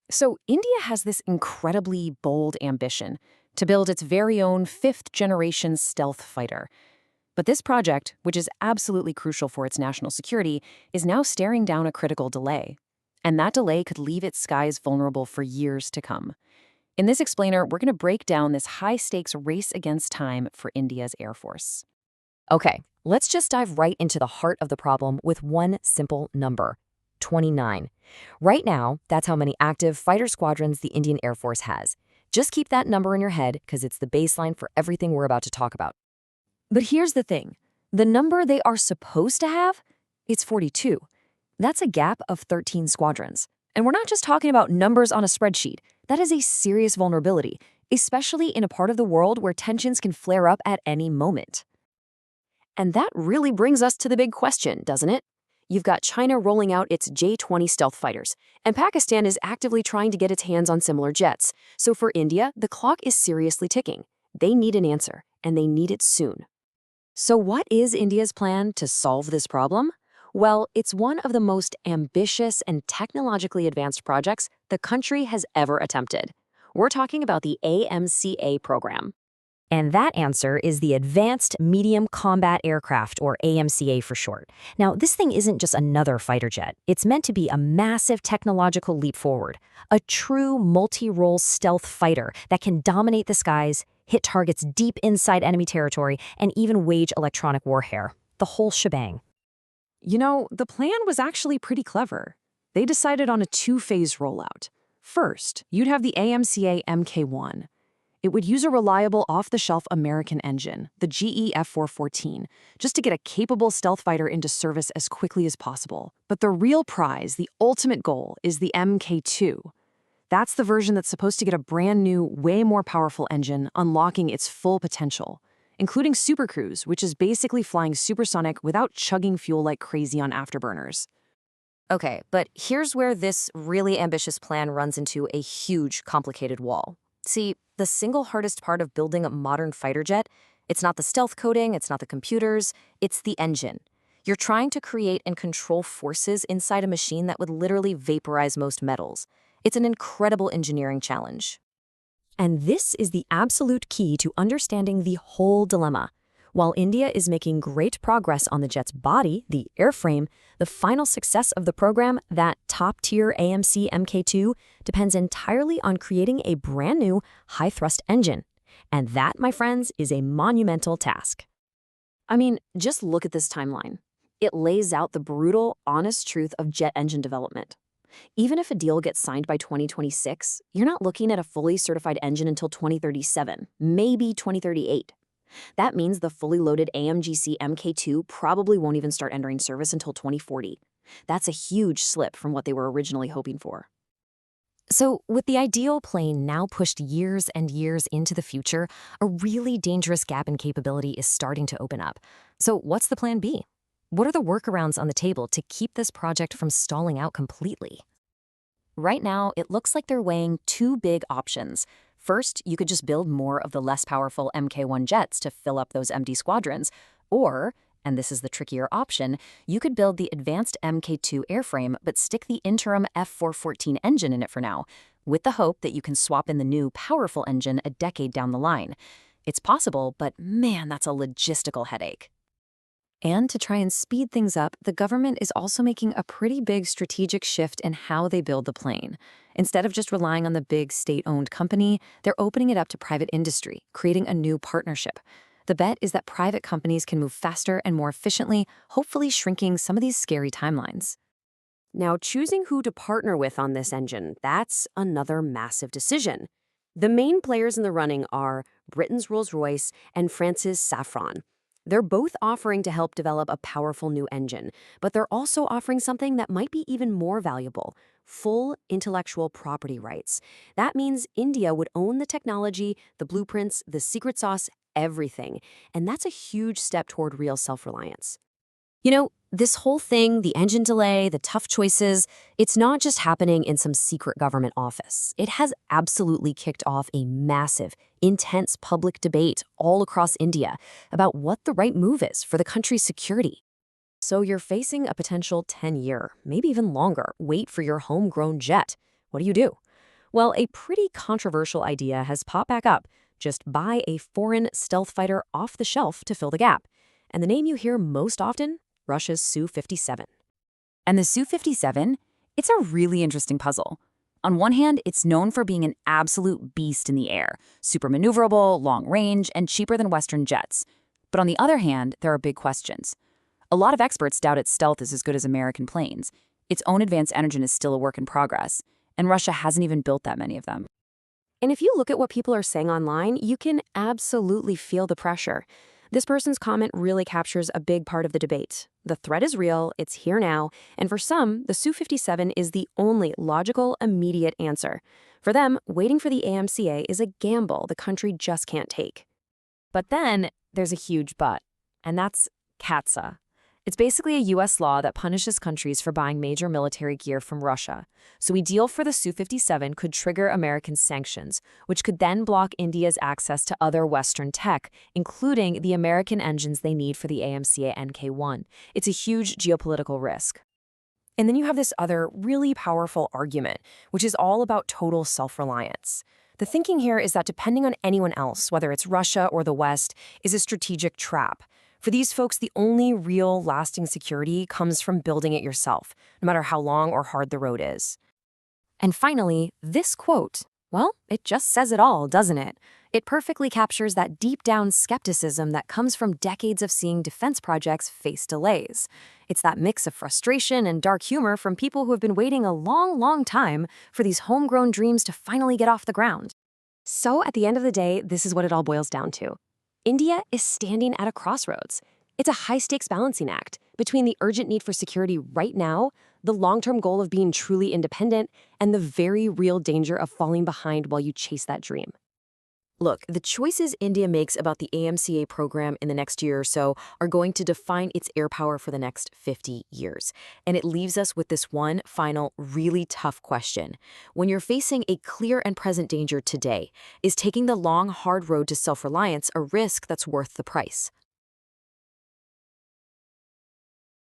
So, India has this incredibly bold ambition to build its very own fifth generation stealth fighter. But this project, which is absolutely crucial for its national security, is now staring down a critical delay. And that delay could leave its skies vulnerable for years to come. In this explainer, we're going to break down this high stakes race against time for India's Air Force. Okay, let's just dive right into the heart of the problem with one simple number: 29. Right now, that's how many active fighter squadrons the Indian Air Force has. Just keep that number in your head because it's the baseline for everything we're about to talk about. But here's the thing. The number they are supposed to have? It's 42. That's a gap of 13 squadrons. And we're not just talking about numbers on a spreadsheet. That is a serious vulnerability, especially in a part of the world where tensions can flare up at any moment. And that really brings us to the big question, doesn't it? You've got China rolling out its J-20 stealth fighters, and Pakistan is actively trying to get its hands on similar jets. So for India, the clock is seriously ticking. They need an answer, and they need it soon. So what is India's plan to solve this problem? Well, it's one of the most ambitious and technologically advanced projects the country has ever attempted. We're talking about the AMCA program. And that answer is the Advanced Medium Combat Aircraft, or AMCA for short. Now, this thing isn't just another fighter jet. It's meant to be a massive technological leap forward, a true multi-role stealth fighter that can dominate the skies, hit targets deep inside enemy territory, and even wage electronic warfare. The whole shebang. You know, the plan was actually pretty clever. They decided on a two-phase rollout. First, you'd have the AMCA Mk2. It would use a reliable off-the-shelf American engine, the GE F414, just to get a capable stealth fighter into service as quickly as possible. But the real prize, the ultimate goal, is the Mk2. That's the version that's supposed to get a brand new, way more powerful engine, unlocking its full potential, including supercruise, which is basically flying supersonic without chugging fuel like crazy on afterburners. Okay, but here's where this really ambitious plan runs into a huge, complicated wall. See, the single hardest part of building a modern fighter jet, it's not the stealth coding, it's not the computers, it's the engine. You're trying to create and control forces inside a machine that would literally vaporize most metals. It's an incredible engineering challenge. And this is the absolute key to understanding the whole dilemma. While India is making great progress on the jet's body, the airframe, the final success of the program, that top-tier AMC Mk2, depends entirely on creating a brand new high-thrust engine. And that, my friends, is a monumental task. I mean, just look at this timeline. It lays out the brutal, honest truth of jet engine development. Even if a deal gets signed by 2026, you're not looking at a fully certified engine until 2037, maybe 2038. That means the fully loaded AMGC Mk2 probably won't even start entering service until 2040. That's a huge slip from what they were originally hoping for. So, with the ideal plane now pushed years and years into the future, a really dangerous gap in capability is starting to open up. So, what's the plan B? What are the workarounds on the table to keep this project from stalling out completely? Right now, it looks like they're weighing two big options. First, you could just build more of the less powerful Mk1 jets to fill up those empty squadrons. Or, and this is the trickier option, you could build the advanced Mk2 airframe but stick the interim F414 engine in it for now, with the hope that you can swap in the new powerful engine a decade down the line. It's possible, but man, that's a logistical headache. And to try and speed things up, the government is also making a pretty big strategic shift in how they build the plane. Instead of just relying on the big state-owned company, they're opening it up to private industry, creating a new partnership. The bet is that private companies can move faster and more efficiently, hopefully shrinking some of these scary timelines. Now, choosing who to partner with on this engine, that's another massive decision. The main players in the running are Britain's Rolls-Royce and France's Safran. They're both offering to help develop a powerful new engine, but they're also offering something that might be even more valuable: full intellectual property rights. That means India would own the technology, the blueprints, the secret sauce, everything. And that's a huge step toward real self-reliance. You know, this whole thing, the engine delay, the tough choices, it's not just happening in some secret government office. It has absolutely kicked off a massive, intense public debate all across India about what the right move is for the country's security. So you're facing a potential 10-year, maybe even longer, wait for your homegrown jet. What do you do? Well, a pretty controversial idea has popped back up. Just buy a foreign stealth fighter off the shelf to fill the gap. And the name you hear most often? Russia's Su-57. And the Su-57? It's a really interesting puzzle. On one hand, it's known for being an absolute beast in the air, super maneuverable, long range, and cheaper than Western jets. But on the other hand, there are big questions. A lot of experts doubt its stealth is as good as American planes. Its own advanced engine is still a work in progress, and Russia hasn't even built that many of them. And if you look at what people are saying online, you can absolutely feel the pressure. This person's comment really captures a big part of the debate. The threat is real, it's here now, and for some, the Su-57 is the only logical, immediate answer. For them, waiting for the AMCA is a gamble the country just can't take. But then there's a huge but, and that's CATSA. It's basically a U.S. law that punishes countries for buying major military gear from Russia. So a deal for the Su-57 could trigger American sanctions, which could then block India's access to other Western tech, including the American engines they need for the AMCA Mk2. It's a huge geopolitical risk. And then you have this other really powerful argument, which is all about total self-reliance. The thinking here is that depending on anyone else, whether it's Russia or the West, is a strategic trap. For these folks, the only real lasting security comes from building it yourself, no matter how long or hard the road is. And finally, this quote, well, it just says it all, doesn't it? It perfectly captures that deep-down skepticism that comes from decades of seeing defense projects face delays. It's that mix of frustration and dark humor from people who have been waiting a long, long time for these homegrown dreams to finally get off the ground. So at the end of the day, this is what it all boils down to. India is standing at a crossroads. It's a high-stakes balancing act between the urgent need for security right now, the long-term goal of being truly independent, and the very real danger of falling behind while you chase that dream. Look, the choices India makes about the AMCA program in the next year or so are going to define its air power for the next 50 years. And it leaves us with this one final, really tough question. When you're facing a clear and present danger today, is taking the long, hard road to self-reliance a risk that's worth the price?